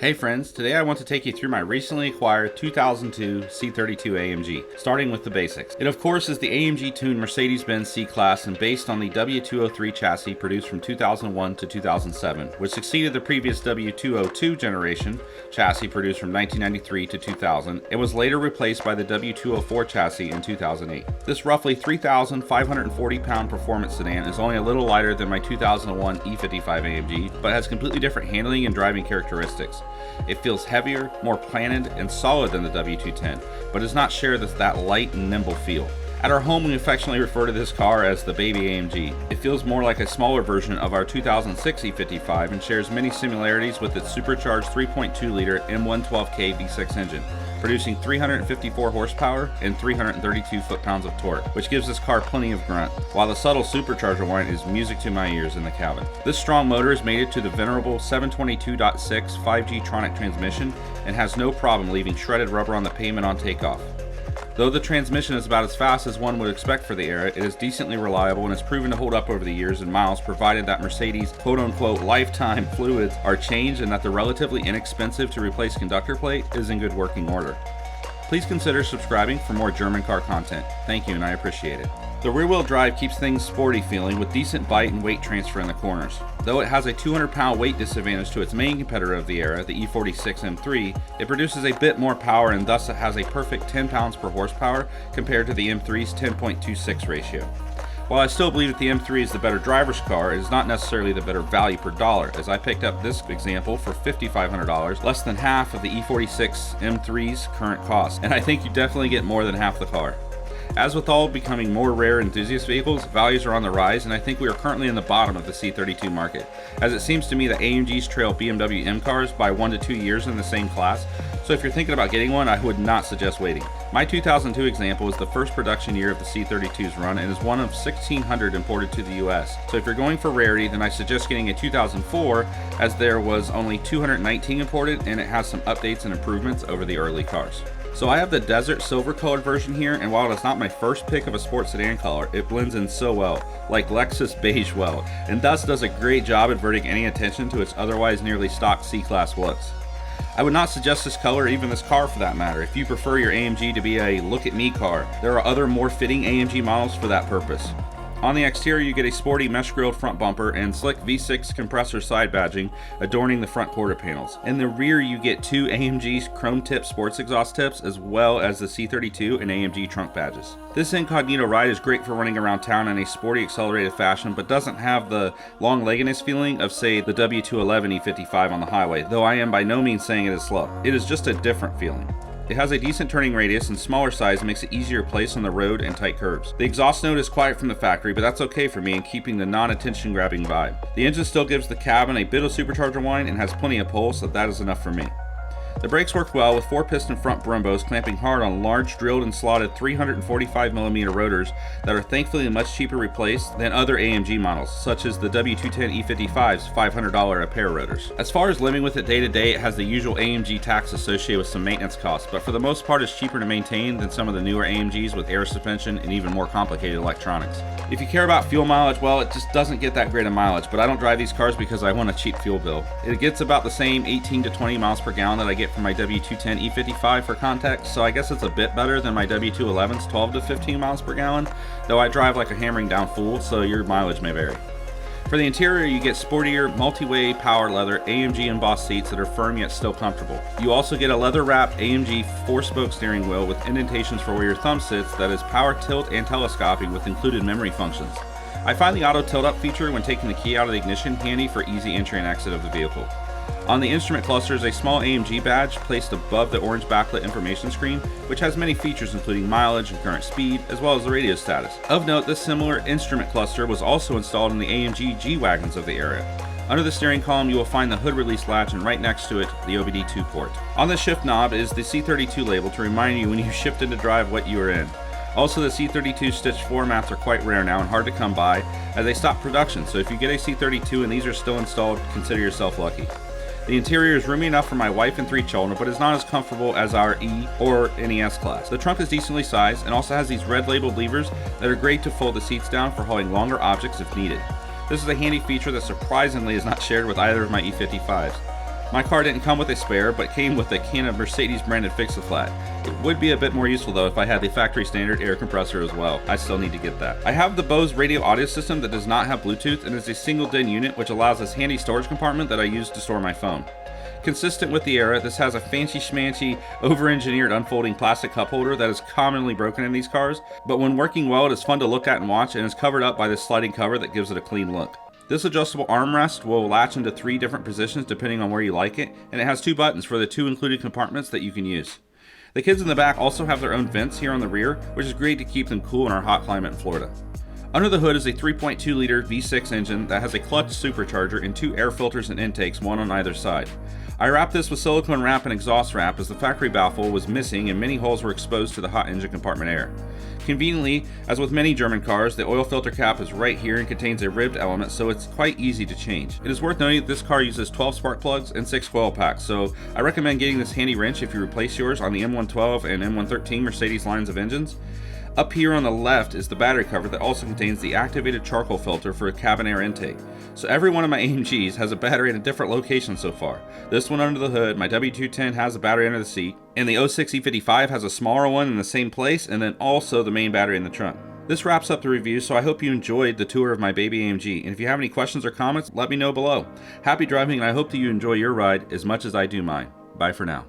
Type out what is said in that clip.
Hey friends, today I want to take you through my recently acquired 2002 C32 AMG, starting with the basics. It of course is the AMG tuned Mercedes-Benz C-Class and based on the W203 chassis produced from 2001 to 2007, which succeeded the previous W202 generation chassis produced from 1993 to 2000, and was later replaced by the W204 chassis in 2008. This roughly 3,540 pound performance sedan is only a little lighter than my 2001 E55 AMG, but has completely different handling and driving characteristics. It feels heavier, more planted, and solid than the W210, but does not share that light and nimble feel. At our home, we affectionately refer to this car as the baby AMG. It feels more like a smaller version of our 2006 E55 and shares many similarities with its supercharged 3.2-liter M112K V6 engine, producing 354 horsepower and 332 foot-pounds of torque, which gives this car plenty of grunt, while the subtle supercharger whine is music to my ears in the cabin. This strong motor is mated to the venerable 722.6 5G Tronic transmission and has no problem leaving shredded rubber on the pavement on takeoff. Though the transmission is about as fast as one would expect for the era, it is decently reliable and has proven to hold up over the years and miles, provided that Mercedes' quote-unquote lifetime fluids are changed and that the relatively inexpensive to replace conductor plate is in good working order. Please consider subscribing for more German car content. Thank you and I appreciate it. The rear-wheel drive keeps things sporty feeling with decent bite and weight transfer in the corners. Though it has a 200-pound weight disadvantage to its main competitor of the era, the E46 M3, it produces a bit more power and thus it has a perfect 10 pounds per horsepower compared to the M3's 10.26 ratio. While I still believe that the M3 is the better driver's car, it is not necessarily the better value per dollar, as I picked up this example for $5,500, less than half of the E46 M3's current cost, and I think you definitely get more than half the car. As with all becoming more rare enthusiast vehicles, values are on the rise, and I think we are currently in the bottom of the C32 market, as it seems to me that AMGs trail BMW M cars by 1 to 2 years in the same class, so if you're thinking about getting one, I would not suggest waiting. My 2002 example is the first production year of the C32's run and is one of 1,600 imported to the US, so if you're going for rarity, then I suggest getting a 2004, as there was only 219 imported and it has some updates and improvements over the early cars. So I have the desert silver colored version here, and while it's not my first pick of a sports sedan color, it blends in so well, like Lexus beige well, and thus does a great job averting any attention to its otherwise nearly stock C-Class looks. I would not suggest this color or even this car for that matter if you prefer your AMG to be a look-at-me car. There are other more fitting AMG models for that purpose. On the exterior you get a sporty mesh-grilled front bumper and slick V6 compressor side badging adorning the front quarter panels. In the rear you get two AMG chrome-tip sports exhaust tips as well as the C32 and AMG trunk badges. This incognito ride is great for running around town in a sporty accelerated fashion, but doesn't have the long-leggedness feeling of, say, the W211 E55 on the highway, though I am by no means saying it is slow. It is just a different feeling. It has a decent turning radius and smaller size makes it easier to place on the road and tight curves. The exhaust note is quiet from the factory, but that's okay for me in keeping the non-attention grabbing vibe. The engine still gives the cabin a bit of supercharger whine and has plenty of pull, so that is enough for me. The brakes work well with 4-piston front Brumbos clamping hard on large drilled and slotted 345mm rotors that are thankfully much cheaper replaced than other AMG models, such as the W210 E55's $500 a pair rotors. As far as living with it day to day, it has the usual AMG tax associated with some maintenance costs, but for the most part it's cheaper to maintain than some of the newer AMGs with air suspension and even more complicated electronics. If you care about fuel mileage, well, it just doesn't get that great of mileage, but I don't drive these cars because I want a cheap fuel bill. It gets about the same 18 to 20 miles per gallon that I get from my W210 E55 for context, so I guess it's a bit better than my W211's 12 to 15 miles per gallon, though I drive like a hammering down fool, so your mileage may vary. For the interior, you get sportier, multi-way power leather AMG embossed seats that are firm yet still comfortable. You also get a leather-wrapped AMG 4-spoke steering wheel with indentations for where your thumb sits that is power tilt and telescoping with included memory functions. I find the auto tilt-up feature when taking the key out of the ignition handy for easy entry and exit of the vehicle. On the instrument cluster is a small AMG badge placed above the orange backlit information screen, which has many features including mileage and current speed, as well as the radio status. Of note, this similar instrument cluster was also installed in the AMG G-Wagons of the era. Under the steering column you will find the hood release latch and right next to it, the OBD2 port. On the shift knob is the C32 label to remind you when you shift into drive what you are in. Also, the C32 stitched floor mats are quite rare now and hard to come by as they stopped production, so if you get a C32 and these are still installed, consider yourself lucky. The interior is roomy enough for my wife and 3 children, but is not as comfortable as our E or NES class. The trunk is decently sized and also has these red labeled levers that are great to fold the seats down for hauling longer objects if needed. This is a handy feature that surprisingly is not shared with either of my E55s. My car didn't come with a spare, but came with a can of Mercedes branded Fix-A-Flat. It would be a bit more useful though if I had the factory standard air compressor as well. I still need to get that. I have the Bose radio audio system that does not have Bluetooth and is a single DIN unit, which allows this handy storage compartment that I use to store my phone. Consistent with the era, this has a fancy schmancy, over-engineered unfolding plastic cup holder that is commonly broken in these cars, but when working well it is fun to look at and watch, and is covered up by this sliding cover that gives it a clean look. This adjustable armrest will latch into 3 different positions depending on where you like it, and it has 2 buttons for the 2 included compartments that you can use. The kids in the back also have their own vents here on the rear, which is great to keep them cool in our hot climate in Florida. Under the hood is a 3.2 liter V6 engine that has a clutch supercharger and 2 air filters and intakes, one on either side. I wrapped this with silicone wrap and exhaust wrap as the factory baffle was missing and many holes were exposed to the hot engine compartment air. Conveniently, as with many German cars, the oil filter cap is right here and contains a ribbed element, so it's quite easy to change. It is worth noting that this car uses 12 spark plugs and 6 coil packs, so I recommend getting this handy wrench if you replace yours on the M112 and M113 Mercedes lines of engines. Up here on the left is the battery cover that also contains the activated charcoal filter for a cabin air intake. So every one of my AMGs has a battery in a different location so far. This one under the hood, my W210 has a battery under the seat, and the 06 E55 has a smaller one in the same place, and then also the main battery in the trunk. This wraps up the review, so I hope you enjoyed the tour of my baby AMG, and if you have any questions or comments, let me know below. Happy driving, and I hope that you enjoy your ride as much as I do mine. Bye for now.